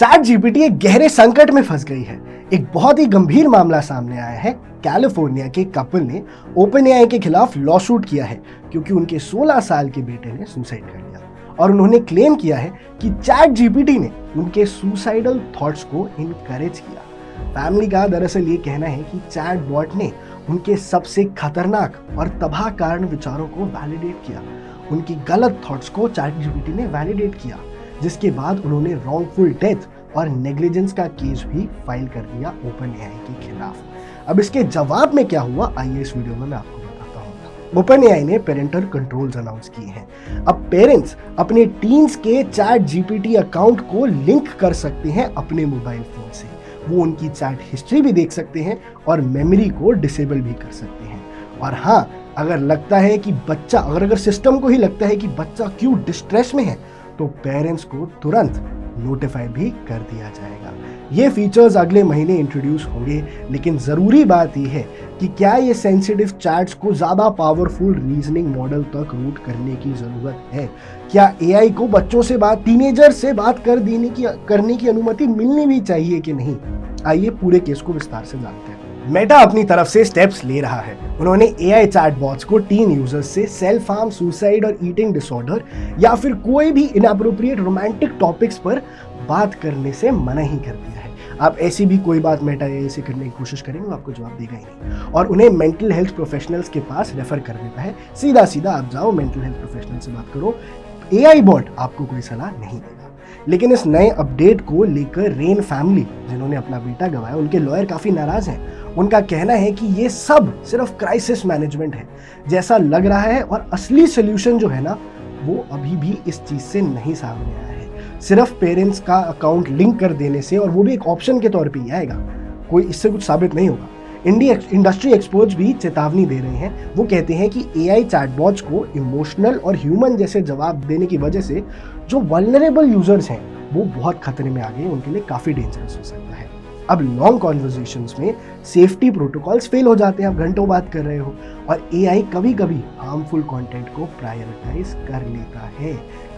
Chat GPT एक गहरे संकट में फंस गई है। एक बहुत ही गंभीर मामला सामने आया है। कैलिफोर्निया के कपल ने ओपन एआई के खिलाफ लॉ सूट किया है क्योंकि उनके 16 साल के बेटे ने सुसाइड कर लिया और उन्होंने क्लेम किया है कि चैट जीपीटी ने उनके सुसाइडल थॉट्स को इनकरेज किया। फैमिली का दरअसल ये कहना है कि चैट बॉट ने उनके सबसे खतरनाक और तबाह कारण विचारों को वैलिडेट किया। उनकी गलत थॉट्स को चैट जीपीटी ने वैलिडेट किया, जिसके बाद उन्होंने रॉन्गफुल डेथ और नेग्लिजेंस का केस भी फाइल कर दिया ओपन एआई के खिलाफ। अब इसके जवाब में क्या हुआ, आइए इस वीडियो में मैं आपको बताता हूँ। ओपन एआई ने पेरेंटल कंट्रोल्स अनाउंस किए हैं। अब पेरेंट्स अपने टीन्स के चैट जीपीटी अकाउंट को लिंक कर सकते हैं अपने मोबाइल फोन से। वो उनकी चैट हिस्ट्री भी देख सकते हैं और मेमोरी को डिसेबल भी कर सकते हैं। और हाँ, अगर लगता है कि बच्चा अगर सिस्टम को ही लगता है कि बच्चा क्यों डिस्ट्रेस में है, तो पेरेंट्स को तुरंत नोटिफाई भी कर दिया जाएगा। ये फीचर्स अगले महीने इंट्रोड्यूस होंगे, लेकिन ज़रूरी बात यह है कि क्या ये सेंसिटिव चैट्स को ज़्यादा पावरफुल रीजनिंग मॉडल तक रूट करने की ज़रूरत है? क्या एआई को बच्चों से बात, टीनेजर से बात करने की अनुमति मिलनी भी चाहिए कि नहीं? आइए पूरे केस को विस्तार से जानते हैं। मेटा अपनी तरफ से स्टेप्स ले रहा है। उन्होंने एआई चैटबॉट्स को टीन यूजर्स से सेल्फ हार्म, सुसाइड और ईटिंग डिसऑर्डर या फिर कोई भी इनअप्रोप्रिएट रोमांटिक टॉपिक्स पर बात करने से मना ही कर दिया है। आप ऐसी भी कोई बात मेटा एआई से करने की कोशिश करेंगे, वो आपको जवाब देगा ही नहीं और उन्हें मेंटल हेल्थ प्रोफेशनल्स के पास रेफर कर देता है। सीधा सीधा आप जाओ, मेंटल हेल्थ प्रोफेशनल से बात करो। एआई बॉट आपको कोई सलाह नहीं देगा। लेकिन इस नए अपडेट को लेकर रेन फैमिली, जिन्होंने अपना बेटा गंवाया, उनके लॉयर काफी नाराज हैं। उनका कहना है कि ये सब सिर्फ क्राइसिस मैनेजमेंट है जैसा लग रहा है और असली सोल्यूशन जो है ना, वो अभी भी इस चीज से नहीं सामने आया है। सिर्फ पेरेंट्स का अकाउंट लिंक कर देने से, और वो भी एक ऑप्शन के तौर पे ही आएगा, कोई इससे कुछ साबित नहीं होगा। इंडस्ट्री एक्सपर्ट्स भी चेतावनी दे रहे हैं। वो कहते हैं कि एआई चैटबॉट्स को इमोशनल और ह्यूमन जैसे जवाब देने की वजह से जो वल्नरेबल यूजर्स हैं वो बहुत खतरे में आ गए, उनके लिए काफी डेंजरस हो सकता है। अब लॉन्ग कॉन्वर्सेशंस में सेफ्टी प्रोटोकॉल्स फेल हो जाते हैं। आप घंटों बात कर रहे हो और एआई कभी कभी हार्मफुल कंटेंट को प्रायोरिटाइज कर लेता है।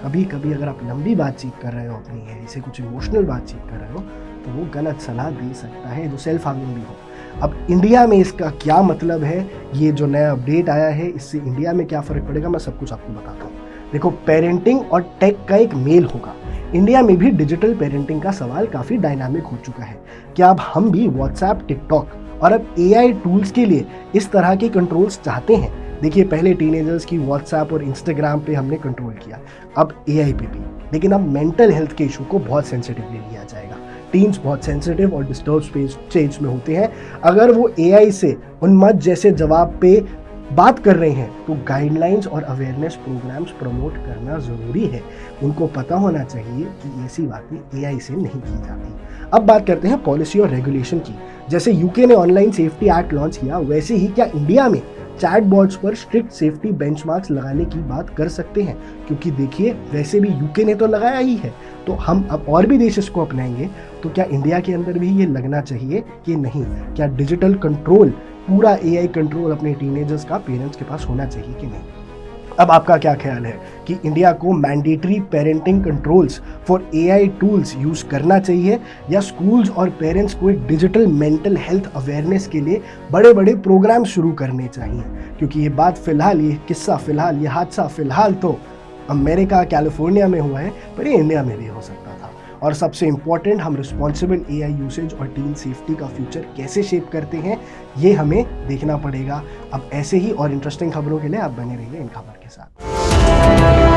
कभी कभी अगर आप लंबी बातचीत कर रहे हो अपनी एआई से, कुछ इमोशनल बातचीत कर रहे हो, तो वो गलत सलाह दे सकता है जो सेल्फ हार्मिंग भी हो। अब इंडिया में इसका क्या मतलब है, ये जो नया अपडेट आया है, इससे इंडिया में क्या फ़र्क पड़ेगा, मैं सब कुछ आपको बताता हूँ। देखो, पेरेंटिंग और टेक का एक मेल होगा। इंडिया में भी डिजिटल पेरेंटिंग का सवाल काफ़ी डायनामिक हो चुका है। क्या अब हम भी व्हाट्सएप, टिकटॉक और अब एआई टूल्स के लिए इस तरह के कंट्रोल्स चाहते हैं? देखिए, पहले टीनेजर्स की व्हाट्सएप और इंस्टाग्राम पे हमने कंट्रोल किया, अब एआई पे भी। लेकिन अब मेंटल हेल्थ के इशू को बहुत सेंसिटिवली लिया जाएगा। टीन्स बहुत सेंसिटिव और डिस्टर्ब स्टेज में होते हैं। अगर वो एआई से उन्मत्त जैसे जवाब पे बात कर रहे हैं, तो गाइडलाइंस और अवेयरनेस प्रोग्राम्स प्रमोट करना ज़रूरी है। उनको पता होना चाहिए कि ऐसी बातें एआई से नहीं की जाती। अब बात करते हैं पॉलिसी और रेगुलेशन की। जैसे यूके ने ऑनलाइन सेफ्टी एक्ट लॉन्च किया, वैसे ही क्या इंडिया में चैटबॉट्स पर स्ट्रिक्ट सेफ्टी बेंचमार्क्स लगाने की बात कर सकते हैं? क्योंकि देखिए, वैसे भी यूके ने तो लगाया ही है, तो हम अब और भी देश इसको अपनाएंगे, तो क्या इंडिया के अंदर भी ये लगना चाहिए कि नहीं? क्या डिजिटल कंट्रोल, पूरा एआई कंट्रोल अपने टीनेजर्स का पेरेंट्स के पास होना चाहिए कि नहीं? अब आपका क्या ख्याल है कि इंडिया को mandatory parenting controls for AI tools use करना चाहिए, या स्कूल्स और पेरेंट्स को एक डिजिटल मेंटल हेल्थ अवेयरनेस के लिए बड़े बड़े प्रोग्राम शुरू करने चाहिए? क्योंकि ये बात फ़िलहाल, ये किस्सा फ़िलहाल, ये हादसा फ़िलहाल तो अमेरिका, कैलिफोर्निया में हुआ है, पर ये इंडिया में भी हो सकता था। और सबसे इम्पॉर्टेंट, हम रिस्पॉन्सिबल एआई यूसेज और टीन सेफ्टी का फ्यूचर कैसे शेप करते हैं, ये हमें देखना पड़ेगा। अब ऐसे ही और इंटरेस्टिंग खबरों के लिए आप बने रहिए इन खबर के साथ।